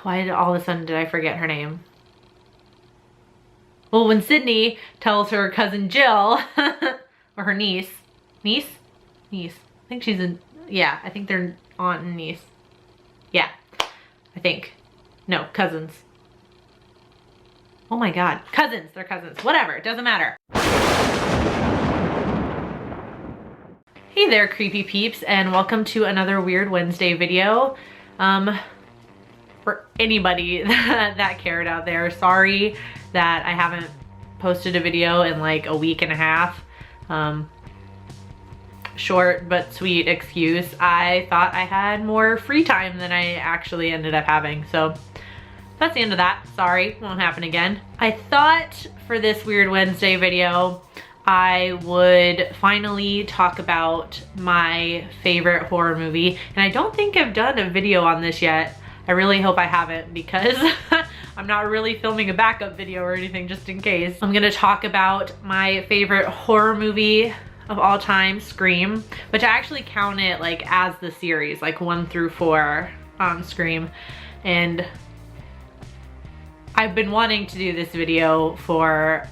Why did all of a sudden did I forget her name? Well, when Sydney tells her cousin Jill, or her niece, I think she's in, yeah, I think they're aunt and niece. Yeah, I think. No, cousins. Oh my God, cousins, they're cousins. Whatever, it doesn't matter. Hey there, creepy peeps, and welcome to another Weird Wednesday video. For anybody that cared out there, sorry that I haven't posted a video in like a week and a half. Short but sweet excuse. I thought I had more free time than I actually ended up having, so that's the end of that. Sorry, won't happen again. I thought for this Weird Wednesday video, I would finally talk about my favorite horror movie. And I don't think I've done a video on this yet. I really hope I haven't, because I'm not really filming a backup video or anything, just in case. I'm gonna talk about my favorite horror movie of all time, Scream, which I actually count it like as the series, like 1 through 4 on Scream. And I've been wanting to do this video for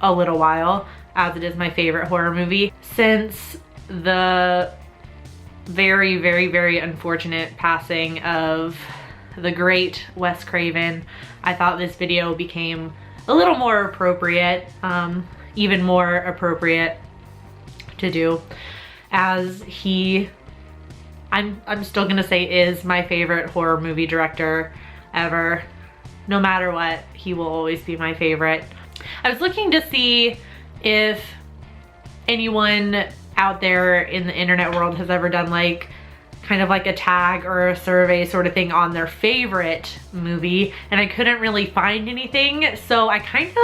a little while, as it is my favorite horror movie. Since the very, very, very unfortunate passing of the great Wes Craven, I thought this video became a little more appropriate, even more appropriate to do, as I'm still gonna say is my favorite horror movie director ever. No matter what, he will always be my favorite. I was looking to see if anyone out there in the internet world has ever done like kind of like a tag or a survey sort of thing on their favorite movie, and I couldn't really find anything, so I guess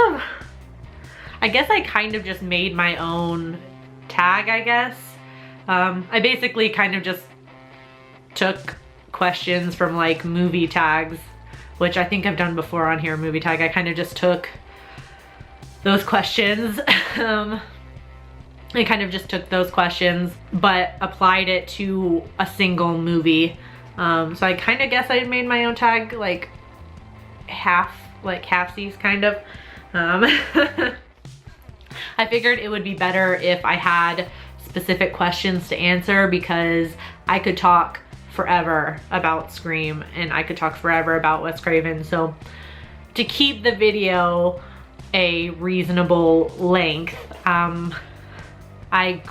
I kind of just made my own tag, I guess. I basically kind of just took questions from like movie tags, which I think I've done before on here, movie tag. I kind of just took those questions. I kind of just took those questions, but applied it to a single movie. So I kind of guess I made my own tag, like halfsies kind of. I figured it would be better if I had specific questions to answer, because I could talk forever about Scream and I could talk forever about Wes Craven. So to keep the video a reasonable length, I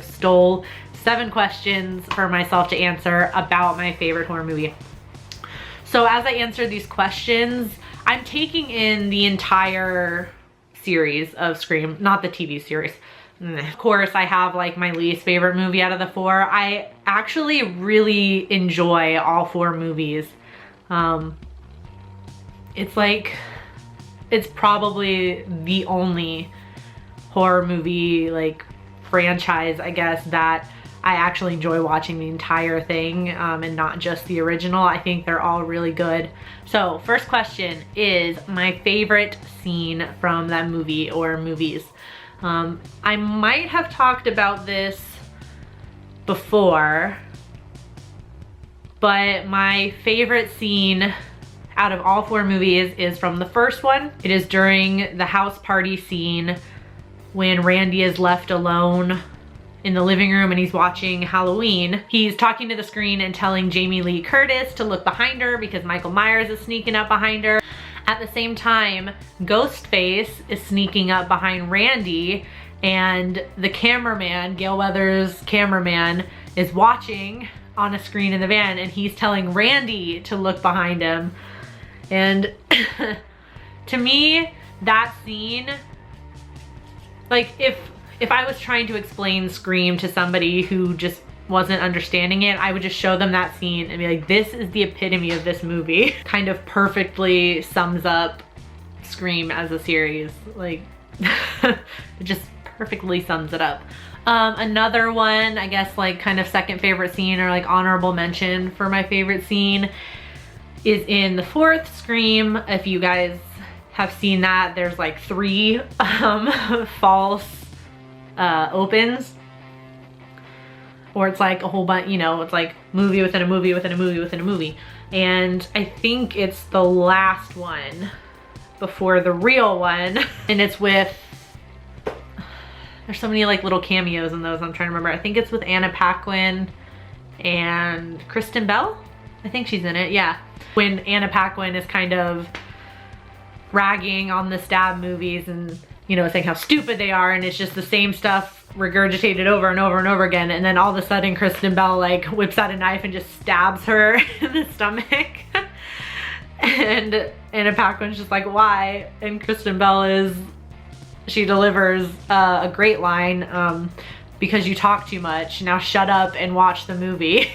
stole 7 questions for myself to answer about my favorite horror movie. So as I answer these questions, I'm taking in the entire series of Scream, not the TV series. Of course, I have like my least favorite movie out of the 4. I actually really enjoy all 4 movies. It's probably the only horror movie like franchise, I guess, that I actually enjoy watching the entire thing, and not just the original. I think they're all really good. So first question is my favorite scene from that movie or movies. I might have talked about this before, but my favorite scene out of all 4 movies is from the first one. It is during the house party scene when Randy is left alone in the living room and he's watching Halloween. He's talking to the screen and telling Jamie Lee Curtis to look behind her because Michael Myers is sneaking up behind her. At the same time, Ghostface is sneaking up behind Randy, and the cameraman, Gale Weathers' cameraman, is watching on a screen in the van, and he's telling Randy to look behind him. And to me, that scene, like if I was trying to explain Scream to somebody who just wasn't understanding it, I would just show them that scene and be like, this is the epitome of this movie. Kind of perfectly sums up Scream as a series. Like, it just perfectly sums it up. Another one, I guess like kind of second favorite scene or like honorable mention for my favorite scene is in the 4th Scream. If you guys have seen that, there's like 3 false opens. or it's like a whole bunch, you know, it's like movie within a movie within a movie within a movie. And I think it's the last one before the real one. And it's with, there's so many like little cameos in those, I'm trying to remember. I think it's with Anna Paquin and Kristen Bell. I think she's in it, yeah. When Anna Paquin is kind of ragging on the Stab movies and, you know, saying how stupid they are, and it's just the same stuff regurgitated over and over and over again, and then all of a sudden Kristen Bell like whips out a knife and just stabs her in the stomach. And Anna Paquin's just like, why? And Kristen Bell she delivers a great line, because you talk too much, now shut up and watch the movie.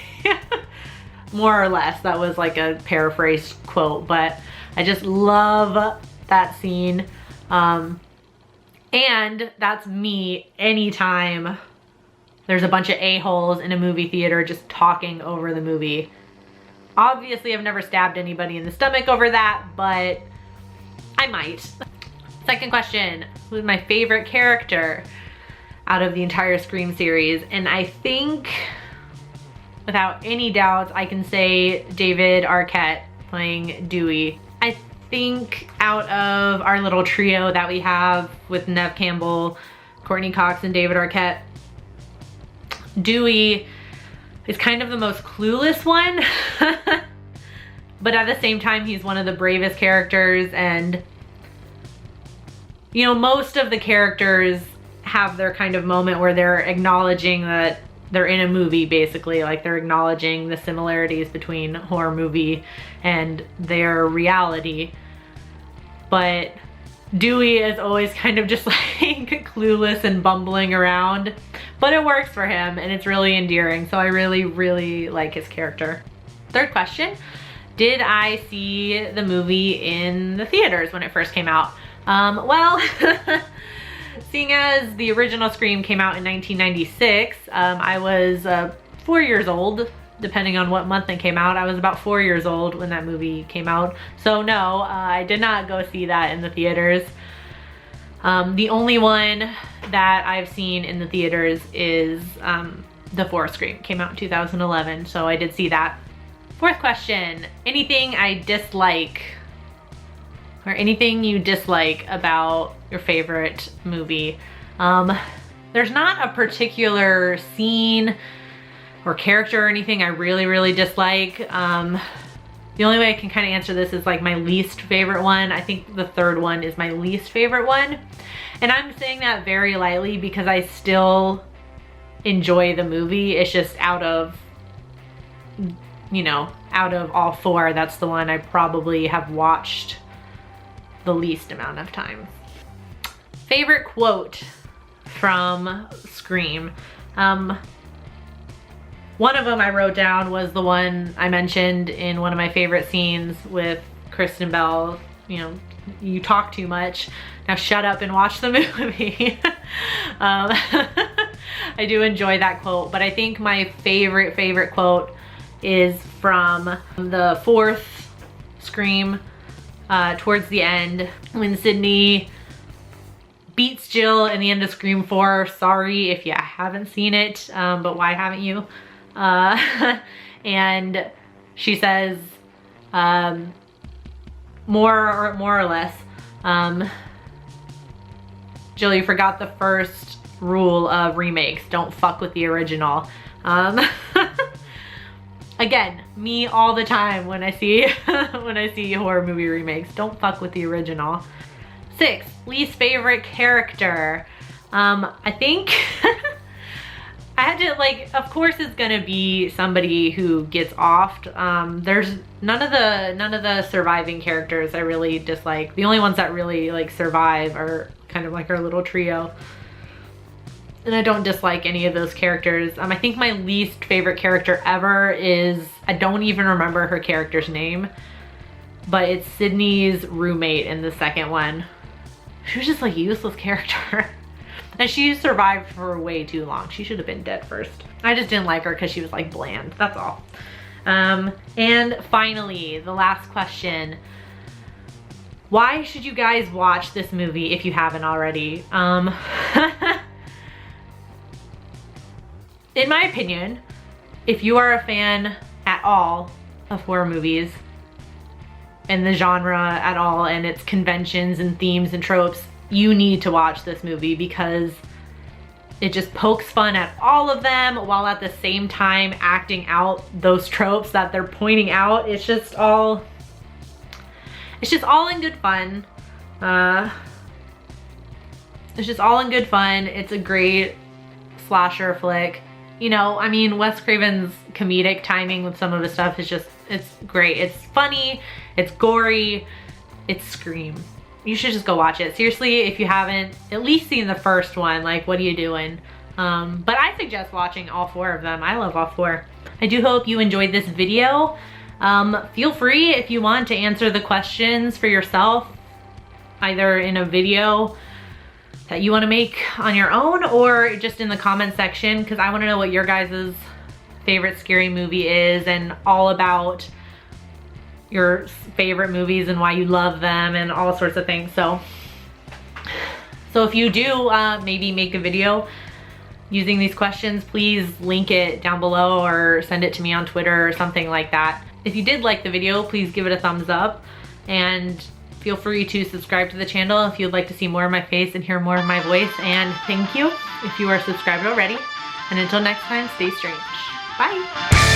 More or less, that was like a paraphrased quote, but I just love that scene. And that's me anytime there's a bunch of a-holes in a movie theater just talking over the movie. Obviously, I've never stabbed anybody in the stomach over that, but I might. Second question, who's my favorite character out of the entire Scream series? And I think, without any doubts, I can say David Arquette playing Dewey. I think out of our little trio that we have with Neve Campbell, Courtney Cox, and David Arquette, Dewey is kind of the most clueless one. But at the same time, he's one of the bravest characters, and you know, most of the characters have their kind of moment where they're acknowledging that they're in a movie, basically. Like, they're acknowledging the similarities between horror movie and their reality. But Dewey is always kind of just like clueless and bumbling around, but it works for him and it's really endearing. So I really, really like his character. Third question, did I see the movie in the theaters when it first came out? Well, seeing as the original Scream came out in 1996, I was 4 years old, depending on what month it came out. I was about 4 years old when that movie came out. So no, I did not go see that in the theaters. The only one that I've seen in the theaters is the fourth Scream, came out in 2011, so I did see that. Fourth question, anything I dislike or anything you dislike about your favorite movie? There's not a particular scene or character or anything I really, really dislike. The only way I can kind of answer this is like my least favorite one. I think the third one is my least favorite one. And I'm saying that very lightly because I still enjoy the movie. It's just out of, you know, out of all four, that's the one I probably have watched the least amount of times. Favorite quote from Scream. One of them I wrote down was the one I mentioned in one of my favorite scenes with Kristen Bell. You know, you talk too much, now shut up and watch the movie. I do enjoy that quote, but I think my favorite quote is from the fourth Scream, towards the end, when Sydney beats Jill in the end of Scream 4. Sorry if you haven't seen it, but why haven't you? And she says, more or less, Jill, you forgot the first rule of remakes. Don't fuck with the original. Again, me all the time when I see horror movie remakes. Don't fuck with the original. 6, least favorite character. I think I had to, like, of course it's gonna be somebody who gets offed. There's none of the surviving characters I really dislike. The only ones that really like survive are kind of like our little trio. And I don't dislike any of those characters. I think my least favorite character ever is, I don't even remember her character's name, but it's Sydney's roommate in the second one. She was just like a useless character. And she survived for way too long. She should have been dead first. I just didn't like her because she was like bland, that's all. And finally, the last question. Why should you guys watch this movie if you haven't already? in my opinion, if you are a fan at all of horror movies and the genre at all and its conventions and themes and tropes, you need to watch this movie because it just pokes fun at all of them while at the same time acting out those tropes that they're pointing out. It's just all in good fun. It's just all in good fun. It's a great slasher flick. You know, I mean, Wes Craven's comedic timing with some of his stuff is just, it's great. It's funny, it's gory, it's Scream. You should just go watch it. Seriously, if you haven't at least seen the first one, like, what are you doing? But I suggest watching all 4 of them. I love all 4. I do hope you enjoyed this video. Feel free if you want to answer the questions for yourself, either in a video that you want to make on your own or just in the comment section, because I want to know what your guys' favorite scary movie is and all about your favorite movies and why you love them and all sorts of things. So if you do maybe make a video using these questions, please link it down below or send it to me on Twitter or something like that. If you did like the video, please give it a thumbs up and feel free to subscribe to the channel if you'd like to see more of my face and hear more of my voice. And thank you if you are subscribed already. And until next time, stay strange. Bye.